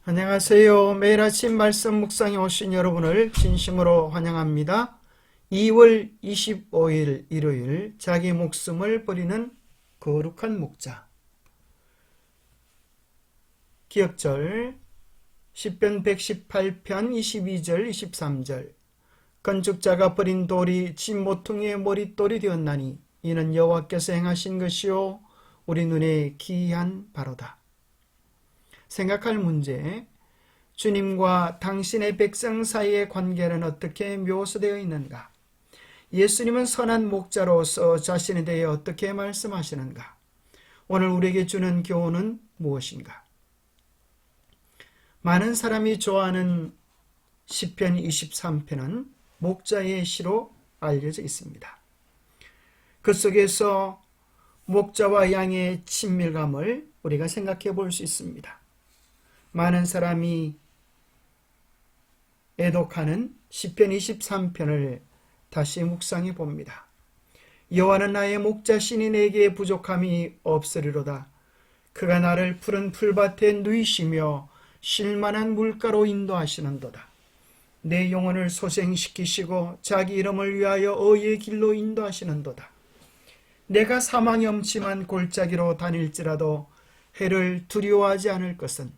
안녕하세요. 매일 아침 말씀 묵상에 오신 여러분을 진심으로 환영합니다. 2월 25일 일요일 자기 목숨을 버리는 거룩한 목자. 기억절 시편 118편 22절 23절 건축자가 버린 돌이 집 모퉁이의 머릿돌이 되었나니 이는 여호와께서 행하신 것이요 우리 눈에 기이한 바로다. 생각할 문제, 주님과 당신의 백성 사이의 관계는 어떻게 묘사되어 있는가? 예수님은 선한 목자로서 자신에 대해 어떻게 말씀하시는가? 오늘 우리에게 주는 교훈은 무엇인가? 많은 사람이 좋아하는 시편 23편은 목자의 시로 알려져 있습니다. 그 속에서 목자와 양의 친밀감을 우리가 생각해 볼 수 있습니다. 많은 사람이 애독하는 시편 23편을 다시 묵상해 봅니다. 여호와는 나의 목자시니 내게 부족함이 없으리로다. 그가 나를 푸른 풀밭에 누이시며 쉴만한 물가로 인도하시는도다. 내 영혼을 소생시키시고 자기 이름을 위하여 의의 길로 인도하시는도다. 내가 사망의 엄침한 골짜기로 다닐지라도 해를 두려워하지 않을 것은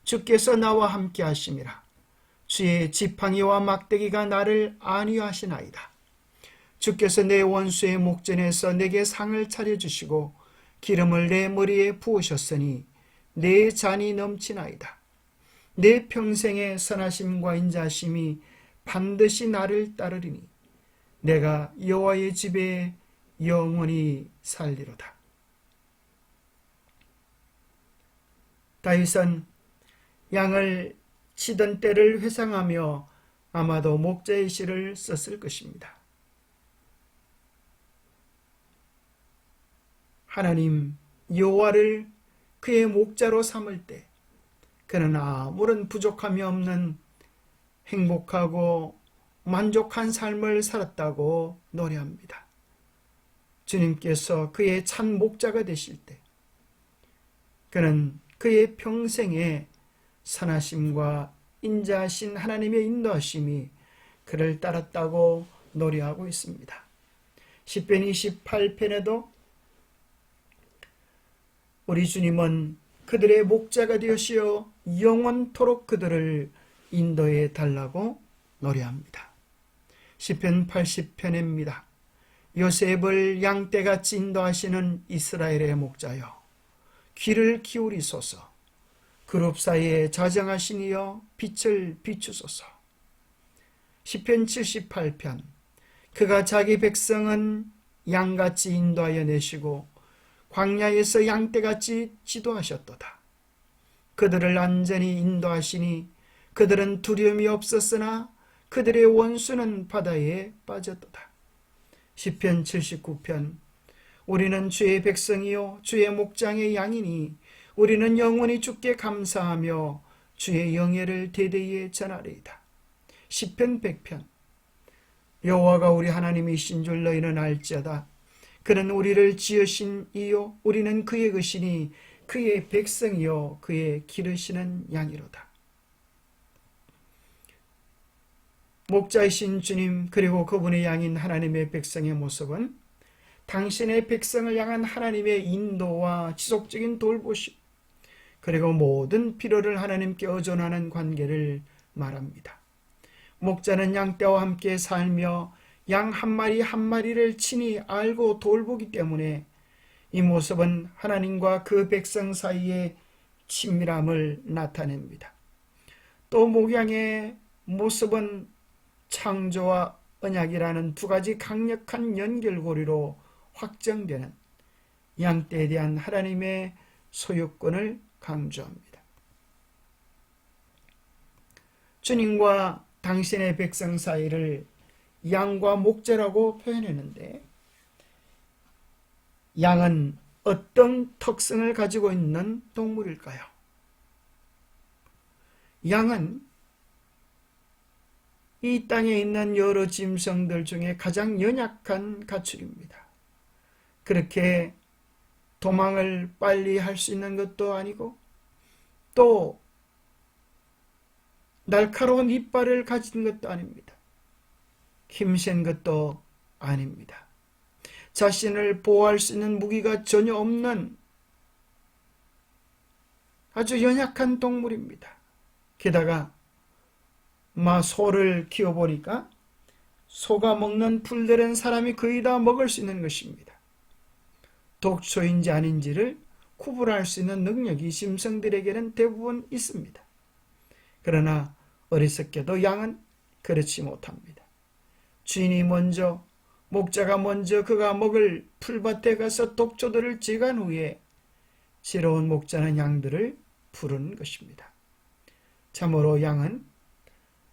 주께서 나와 함께 하심이라. 주의 지팡이와 막대기가 나를 안위하시나이다. 주께서 내 원수의 목전에서 내게 상을 차려주시고 기름을 내 머리에 부으셨으니 내 잔이 넘치나이다. 내 평생의 선하심과 인자심이 반드시 나를 따르리니 내가 여호와의 집에 영원히 살리로다. 다윗은 양을 치던 때를 회상하며 아마도 목자의 시를 썼을 것입니다. 하나님 여호와를 그의 목자로 삼을 때 그는 아무런 부족함이 없는 행복하고 만족한 삶을 살았다고 노래합니다. 주님께서 그의 참 목자가 되실 때 그는 그의 평생에 선하심과 인자하신 하나님의 인도하심이 그를 따랐다고 노래하고 있습니다. 시편 28편에도 우리 주님은 그들의 목자가 되시어 영원토록 그들을 인도해 달라고 노래합니다. 시편 80편입니다. 요셉을 양떼같이 인도하시는 이스라엘의 목자여, 귀를 기울이소서. 그룹 사이에 자정하신 이여 빛을 비추소서. 시편 78편 그가 자기 백성은 양같이 인도하여 내시고 광야에서 양떼같이 지도하셨도다. 그들을 안전히 인도하시니 그들은 두려움이 없었으나 그들의 원수는 바다에 빠졌도다. 시편 79편 우리는 주의 백성이요 주의 목장의 양이니 우리는 영원히 주께 감사하며 주의 영예를 대대에 전하리이다. 시편 100편 여호와가 우리 하나님이신 줄 너희는 알지어다. 그는 우리를 지으신 이요 우리는 그의 것이니 그의 백성이요 그의 기르시는 양이로다. 목자이신 주님 그리고 그분의 양인 하나님의 백성의 모습은 당신의 백성을 향한 하나님의 인도와 지속적인 돌보심 그리고 모든 필요를 하나님께 의존하는 관계를 말합니다. 목자는 양떼와 함께 살며 양 한 마리 한 마리를 친히 알고 돌보기 때문에 이 모습은 하나님과 그 백성 사이의 친밀함을 나타냅니다. 또 목양의 모습은 창조와 언약이라는 두 가지 강력한 연결고리로 확정되는 양떼에 대한 하나님의 소유권을 강조합니다. 주님과 당신의 백성 사이를 양과 목자라고 표현했는데 양은 어떤 특성을 가지고 있는 동물일까요? 양은 이 땅에 있는 여러 짐승들 중에 가장 연약한 가축입니다. 그렇게 도망을 빨리 할 수 있는 것도 아니고 또 날카로운 이빨을 가진 것도 아닙니다. 힘센 것도 아닙니다. 자신을 보호할 수 있는 무기가 전혀 없는 아주 연약한 동물입니다. 게다가 소를 키워보니까 소가 먹는 풀들은 사람이 거의 다 먹을 수 있는 것입니다. 독초인지 아닌지를 구분할 수 있는 능력이 짐승들에게는 대부분 있습니다. 그러나 어리석게도 양은 그렇지 못합니다. 주인이 먼저, 목자가 먼저 그가 먹을 풀밭에 가서 독초들을 제거한 후에 지혜로운 목자는 양들을 부르는 것입니다. 참으로 양은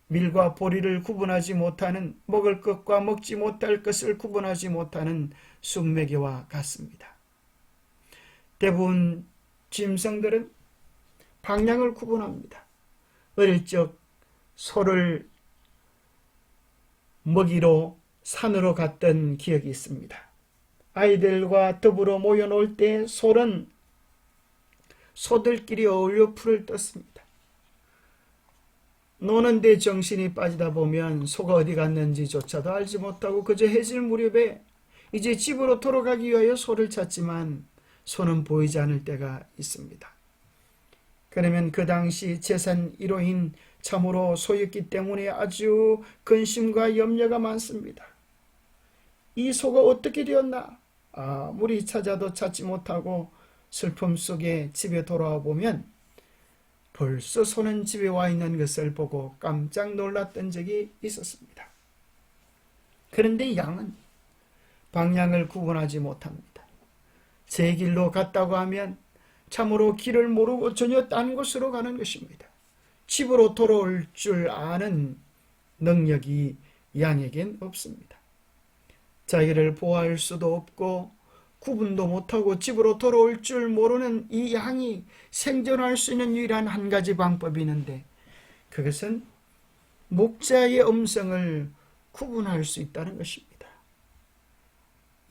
밀과 보리를 구분하지 못하는, 먹을 것과 먹지 못할 것을 구분하지 못하는 쑥매개와 같습니다. 대부분 짐승들은 방향을 구분합니다. 어릴 적 소를 먹이로 산으로 갔던 기억이 있습니다. 아이들과 더불어 모여놀 때 소들끼리 어울려 풀을 떴습니다. 노는데 정신이 빠지다 보면 소가 어디 갔는지조차도 알지 못하고 그저 해질 무렵에 이제 집으로 돌아가기 위하여 소를 찾지만 소는 보이지 않을 때가 있습니다. 그러면 그 당시 재산 1호인 참으로 소였기 때문에 아주 근심과 염려가 많습니다. 이 소가 어떻게 되었나? 아무리 찾아도 찾지 못하고 슬픔 속에 집에 돌아와 보면 벌써 소는 집에 와 있는 것을 보고 깜짝 놀랐던 적이 있었습니다. 그런데 양은 방향을 구분하지 못합니다. 제 길로 갔다고 하면 참으로 길을 모르고 전혀 딴 곳으로 가는 것입니다. 집으로 돌아올 줄 아는 능력이 양에겐 없습니다. 자기를 보호할 수도 없고 구분도 못하고 집으로 돌아올 줄 모르는 이 양이 생존할 수 있는 유일한 한 가지 방법이 있는데 그것은 목자의 음성을 구분할 수 있다는 것입니다.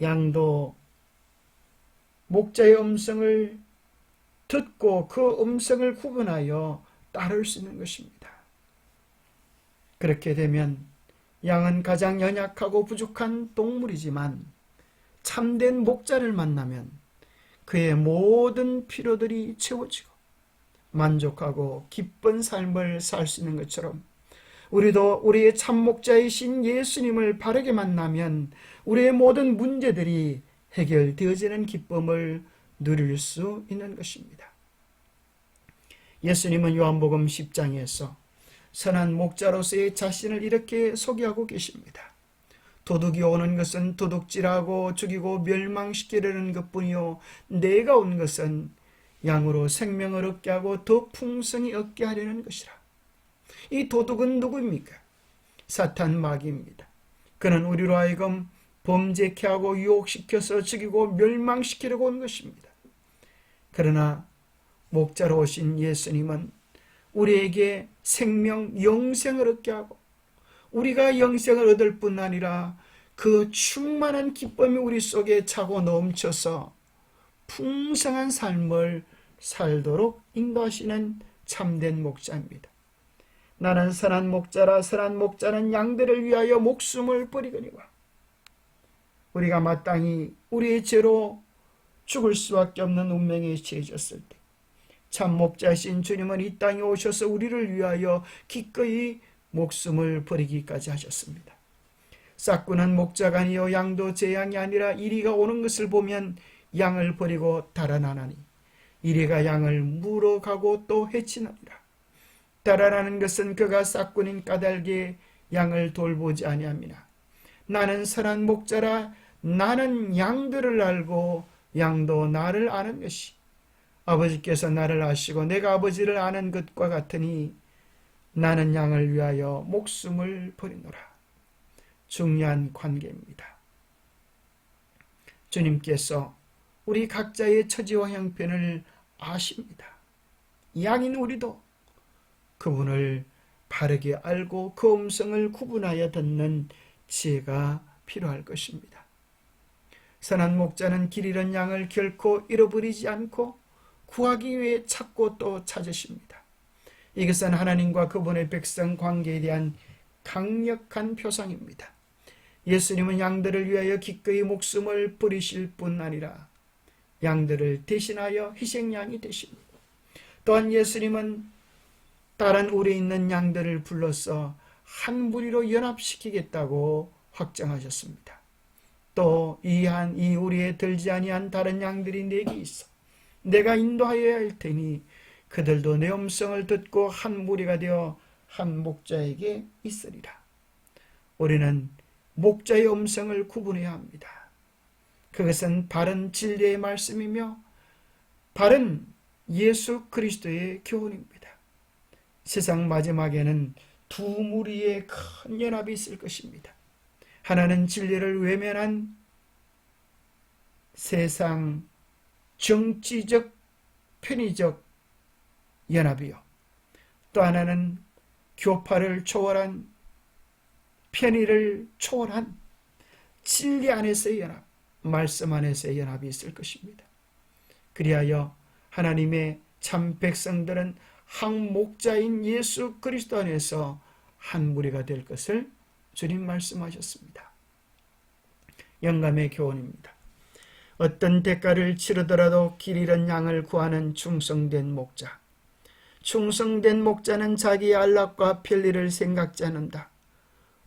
양도 목자의 음성을 듣고 그 음성을 구분하여 따를 수 있는 것입니다. 그렇게 되면 양은 가장 연약하고 부족한 동물이지만 참된 목자를 만나면 그의 모든 필요들이 채워지고 만족하고 기쁜 삶을 살 수 있는 것처럼 우리도 우리의 참 목자이신 예수님을 바르게 만나면 우리의 모든 문제들이 해결되어지는 기쁨을 누릴 수 있는 것입니다. 예수님은 요한복음 10장에서 선한 목자로서의 자신을 이렇게 소개하고 계십니다. 도둑이 오는 것은 도둑질하고 죽이고 멸망시키려는 것뿐이요 내가 온 것은 양으로 생명을 얻게 하고 더 풍성히 얻게 하려는 것이라. 이 도둑은 누구입니까? 사탄 마귀입니다. 그는 우리로 하여금 범죄케 하고 유혹시켜서 죽이고 멸망시키려고 온 것입니다. 그러나 목자로 오신 예수님은 우리에게 생명, 영생을 얻게 하고 우리가 영생을 얻을 뿐 아니라 그 충만한 기쁨이 우리 속에 차고 넘쳐서 풍성한 삶을 살도록 인도하시는 참된 목자입니다. 나는 선한 목자라 선한 목자는 양들을 위하여 목숨을 버리거니와. 우리가 마땅히 우리의 죄로 죽을 수밖에 없는 운명에 처해졌을 때 참 목자이신 주님은 이 땅에 오셔서 우리를 위하여 기꺼이 목숨을 버리기까지 하셨습니다. 싹구는 목자가 아니요 양도 제 양이 아니라 이리가 오는 것을 보면 양을 버리고 달아나나니 이리가 양을 물어가고 또 해치느니라. 달아나는 것은 그가 싹구는 까닭에 양을 돌보지 아니함이나 나는 선한 목자라 나는 양들을 알고 양도 나를 아는 것이 아버지께서 나를 아시고 내가 아버지를 아는 것과 같으니 나는 양을 위하여 목숨을 버리노라. 중요한 관계입니다. 주님께서 우리 각자의 처지와 형편을 아십니다. 양인 우리도 그분을 바르게 알고 그 음성을 구분하여 듣는 지혜가 필요할 것입니다. 선한 목자는 길 잃은 양을 결코 잃어버리지 않고 구하기 위해 찾고 또 찾으십니다. 이것은 하나님과 그분의 백성 관계에 대한 강력한 표상입니다. 예수님은 양들을 위하여 기꺼이 목숨을 버리실 뿐 아니라 양들을 대신하여 희생양이 되십니다. 또한 예수님은 다른 우리에 있는 양들을 불러서 한 무리로 연합시키겠다고 확정하셨습니다. 또 이 우리에 들지 아니한 다른 양들이 내게 있어 내가 인도하여야 할 테니 그들도 내 음성을 듣고 한 무리가 되어 한 목자에게 있으리라. 우리는 목자의 음성을 구분해야 합니다. 그것은 바른 진리의 말씀이며 바른 예수 그리스도의 교훈입니다. 세상 마지막에는 두 무리의 큰 연합이 있을 것입니다. 하나는 진리를 외면한 세상 정치적 편의적 연합이요, 또 하나는 교파를 초월한 편의를 초월한 진리 안에서의 연합, 말씀 안에서의 연합이 있을 것입니다. 그리하여 하나님의 참 백성들은 한 목자인 예수 그리스도 안에서 한 무리가 될 것을 주님 말씀하셨습니다. 영감의 교훈입니다. 어떤 대가를 치르더라도 길 잃은 양을 구하는 충성된 목자. 충성된 목자는 자기의 안락과 편리를 생각지 않는다.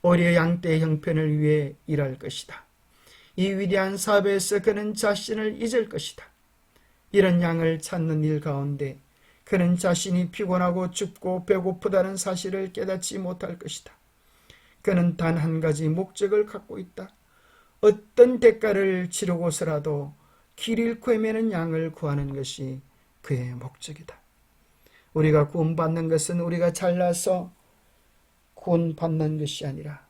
오히려 양떼의 형편을 위해 일할 것이다. 이 위대한 사업에서 그는 자신을 잊을 것이다. 이런 양을 찾는 일 가운데 그는 자신이 피곤하고 춥고 배고프다는 사실을 깨닫지 못할 것이다. 그는 단 한 가지 목적을 갖고 있다. 어떤 대가를 치르고서라도 길 잃고 헤매는 양을 구하는 것이 그의 목적이다. 우리가 구원받는 것은 우리가 잘나서 구원받는 것이 아니라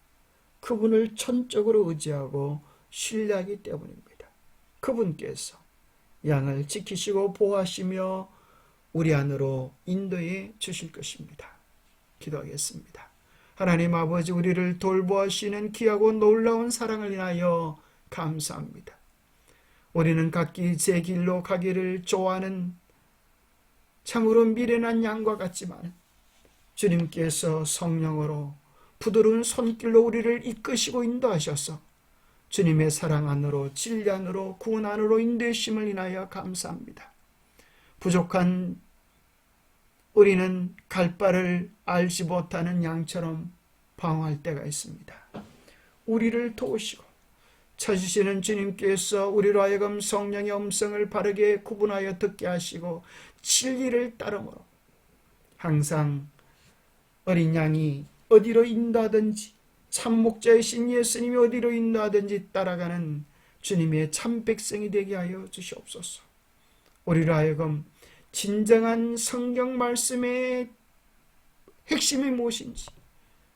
그분을 전적으로 의지하고 신뢰하기 때문입니다. 그분께서 양을 지키시고 보호하시며 우리 안으로 인도해 주실 것입니다. 기도하겠습니다. 하나님 아버지, 우리를 돌보시는 귀하고 놀라운 사랑을 인하여 감사합니다. 우리는 각기 제 길로 가기를 좋아하는 참으로 미련한 양과 같지만 주님께서 성령으로 부드러운 손길로 우리를 이끄시고 인도하셔서 주님의 사랑 안으로, 진리 안으로, 구원 안으로 인도하심을 인하여 감사합니다. 부족한 우리는 갈 바를 알지 못하는 양처럼 방황할 때가 있습니다. 우리를 도우시고 찾으시는 주님께서 우리로 하여금 성령의 음성을 바르게 구분하여 듣게 하시고 진리를 따름으로 항상 어린 양이 어디로 인도하든지 참 목자이신 예수님이 어디로 인도하든지 따라가는 주님의 참 백성이 되게 하여 주시옵소서. 우리로 하여금 진정한 성경 말씀의 핵심이 무엇인지,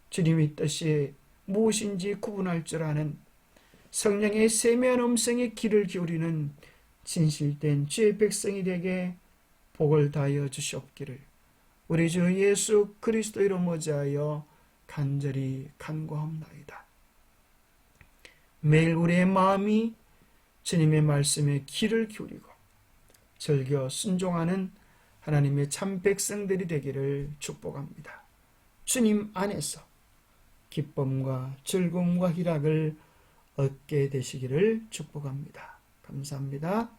주님의 뜻이 무엇인지 구분할 줄 아는 성령의 세미한 음성에 귀를 기울이는 진실된 주의 백성이 되게 복을 다하여 주시옵기를 우리 주 예수 그리스도 이름 의지하여 간절히 간구하옵나이다. 매일 우리의 마음이 주님의 말씀에 귀를 기울이고 즐겨 순종하는 하나님의 참 백성들이 되기를 축복합니다. 주님 안에서 기쁨과 즐거움과 희락을 얻게 되시기를 축복합니다. 감사합니다.